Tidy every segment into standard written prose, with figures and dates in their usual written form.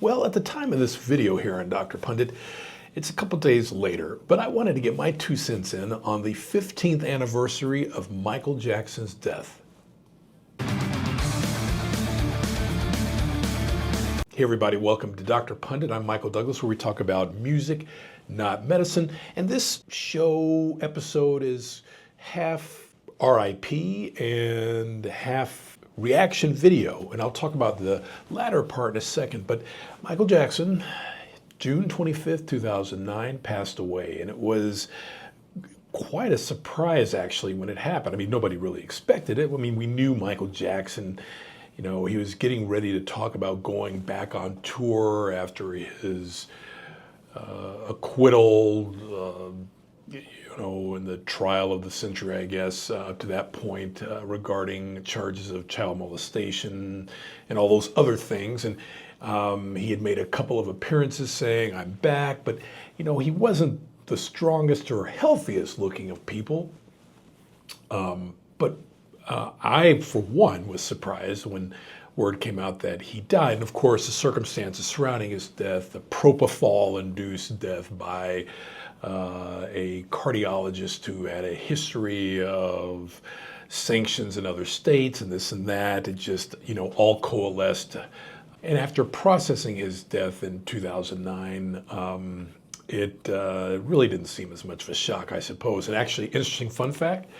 Well, at the time of this video here on Dr. Pundit, it's a couple days later, but I wanted to get my 2 cents in on the 15th anniversary of Michael Jackson's death. Hey everybody, welcome to Dr. Pundit. I'm Michael Douglas, where we talk about music, not medicine. And this show episode is half R.I.P. and half reaction video. And I'll talk about the latter part in a second. But Michael Jackson, June 25th, 2009, passed away. And it was quite a surprise, actually, when it happened. I mean, nobody really expected it. I mean, we knew Michael Jackson. You know, he was getting ready to talk about going back on tour after his acquittal, in the trial of the century, I guess, up to that point, regarding charges of child molestation and all those other things. And he had made a couple of appearances saying, "I'm back," but, you know, he wasn't the strongest or healthiest looking of people. But I, for one, was surprised when word came out that he died. And of course, the circumstances surrounding his death, the propofol-induced death by a cardiologist who had a history of sanctions in other states and this and that, it just, all coalesced. And after processing his death in 2009, it really didn't seem as much of a shock, I suppose. And actually, interesting fun fact,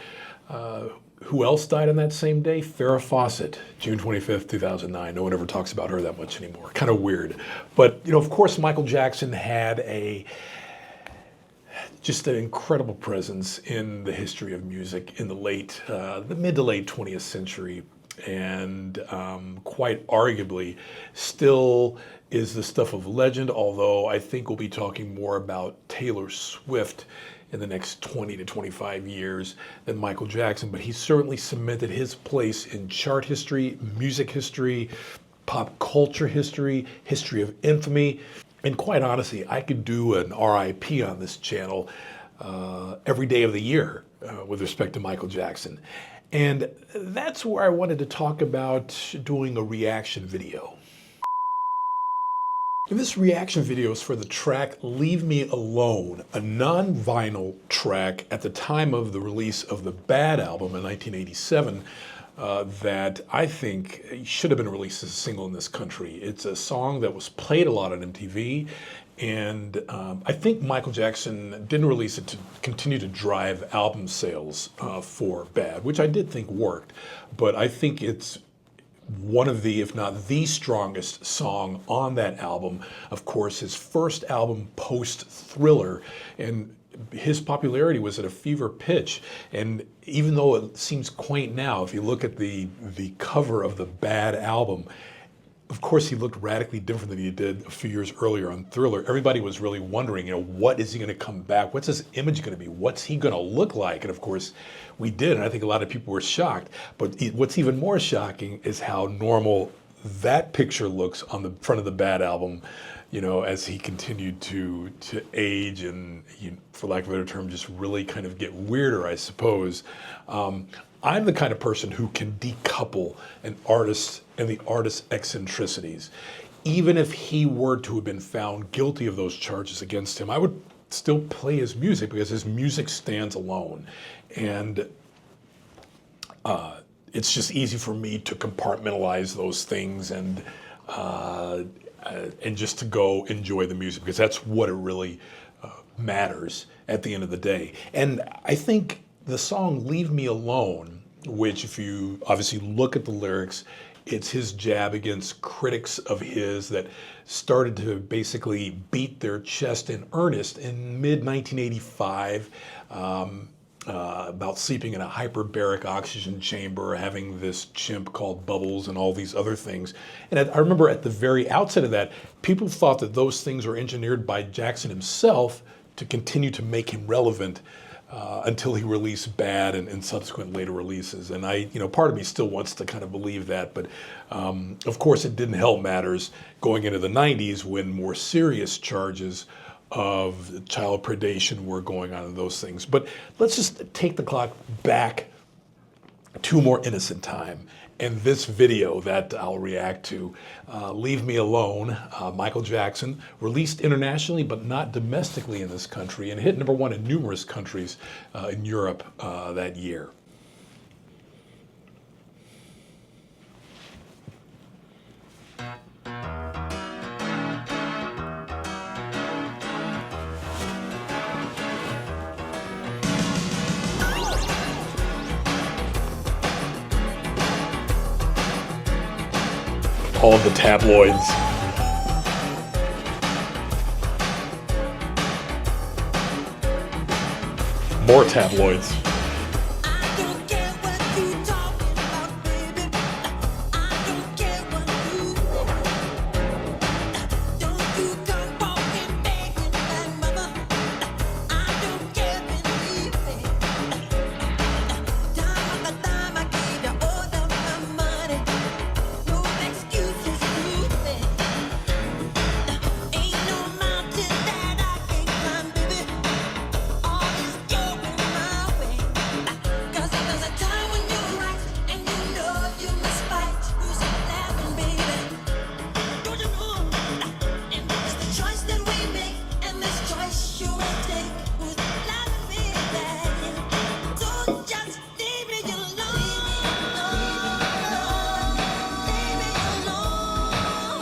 who else died on that same day? Farrah Fawcett, June 25th, 2009. No one ever talks about her that much anymore. Kind of weird. But, of course, Michael Jackson had just an incredible presence in the history of music in the mid to late 20th century. And quite arguably still is the stuff of legend, although I think we'll be talking more about Taylor Swift in the next 20 to 25 years than Michael Jackson, but he certainly cemented his place in chart history, music history, pop culture history, history of infamy. And quite honestly, I could do an R.I.P. on this channel every day of the year with respect to Michael Jackson. And that's where I wanted to talk about doing a reaction video. And this reaction video is for the track Leave Me Alone, a non-vinyl track at the time of the release of the Bad album in 1987 that I think should have been released as a single in this country. It's a song that was played a lot on MTV, and I think Michael Jackson didn't release it to continue to drive album sales for Bad, which I did think worked, but I think it's one of the, if not the strongest song on that album. Of course, his first album post-Thriller, and his popularity was at a fever pitch. And even though it seems quaint now, if you look at the cover of the Bad album, of course, he looked radically different than he did a few years earlier on Thriller. Everybody was really wondering, what is he going to come back? What's his image going to be? What's he going to look like? And of course, we did, and I think a lot of people were shocked. But what's even more shocking is how normal that picture looks on the front of the Bad album, as he continued to age and, for lack of a better term, just really kind of get weirder, I suppose. I'm the kind of person who can decouple an artist and the artist's eccentricities. Even if he were to have been found guilty of those charges against him, I would still play his music because his music stands alone. And it's just easy for me to compartmentalize those things and just to go enjoy the music, because that's what it really matters at the end of the day. And I think the song Leave Me Alone, which if you obviously look at the lyrics, it's his jab against critics of his that started to basically beat their chest in earnest in mid-1985 about sleeping in a hyperbaric oxygen chamber, having this chimp called Bubbles and all these other things. And I remember at the very outset of that, people thought that those things were engineered by Jackson himself to continue to make him relevant until he released Bad and subsequent later releases. And part of me still wants to kind of believe that, but of course it didn't help matters going into the 90s when more serious charges of child predation were going on and those things. But let's just take the clock back to a more innocent time and this video that I'll react to, Leave Me Alone, Michael Jackson, released internationally but not domestically in this country, and hit #1 in numerous countries in Europe that year. All of the tabloids. More tabloids.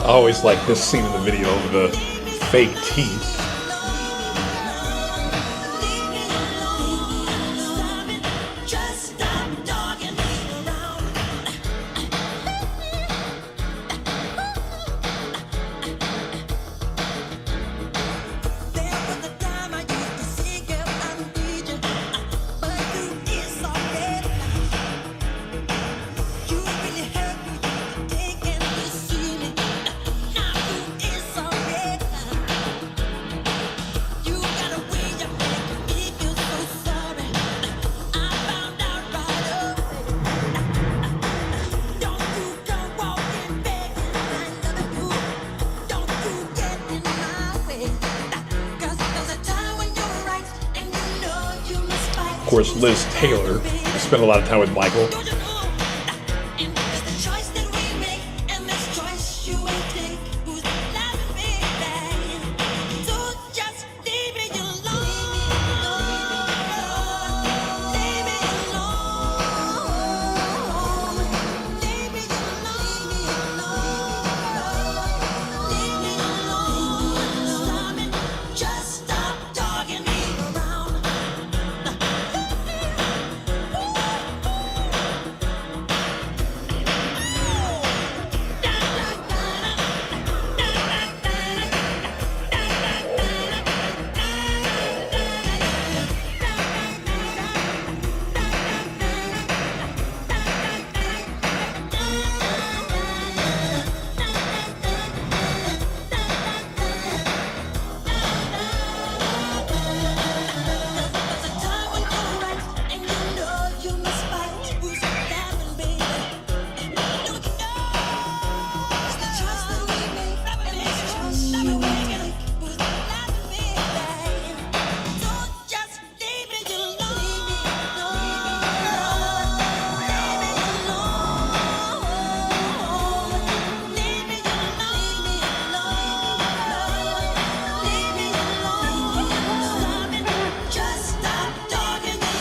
I always like this scene in the video of the fake teeth. Of course, Liz Taylor spent a lot of time with Michael.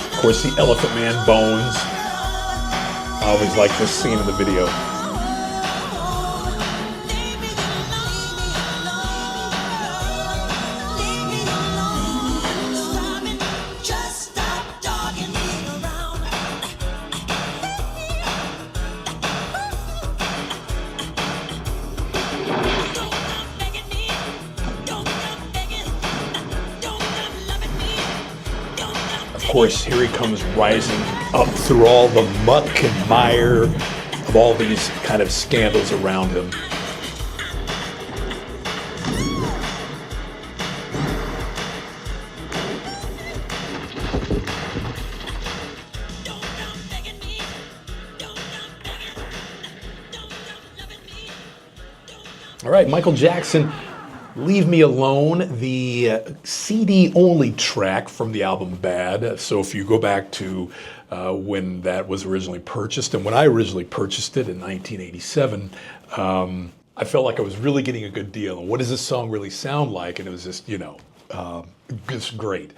Of course, the Elephant Man Bones. I always like this scene in the video. Of course, here he comes rising up through all the muck and mire of all these kind of scandals around him. All right, Michael Jackson Leave Me Alone, the CD-only track from the album Bad. So if you go back to when that was originally purchased, and when I originally purchased it in 1987, I felt like I was really getting a good deal. And what does this song really sound like? And it was just, just great.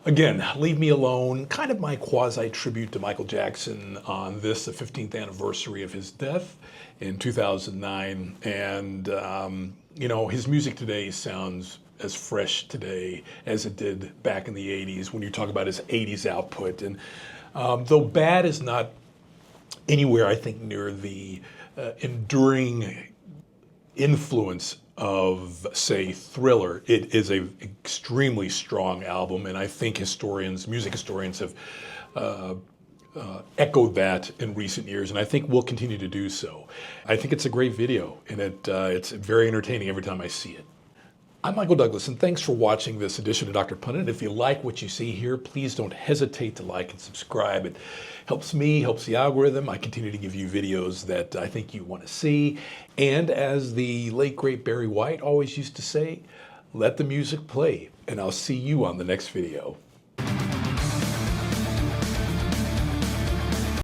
Again, Leave Me Alone, kind of my quasi-tribute to Michael Jackson on this, the 15th anniversary of his death in 2009. And, his music today sounds as fresh today as it did back in the 80s when you talk about his 80s output. And though Bad is not anywhere, I think, near the enduring influence of, say, Thriller, it is an extremely strong album, and I think music historians have echoed that in recent years, and I think we'll continue to do so. I think it's a great video, and it's very entertaining every time I see it. I'm Michael Douglas, and thanks for watching this edition of Dr. Pundit. If you like what you see here, please don't hesitate to like and subscribe. It helps me, helps the algorithm. I continue to give you videos that I think you want to see. And as the late, great Barry White always used to say, let the music play, and I'll see you on the next video.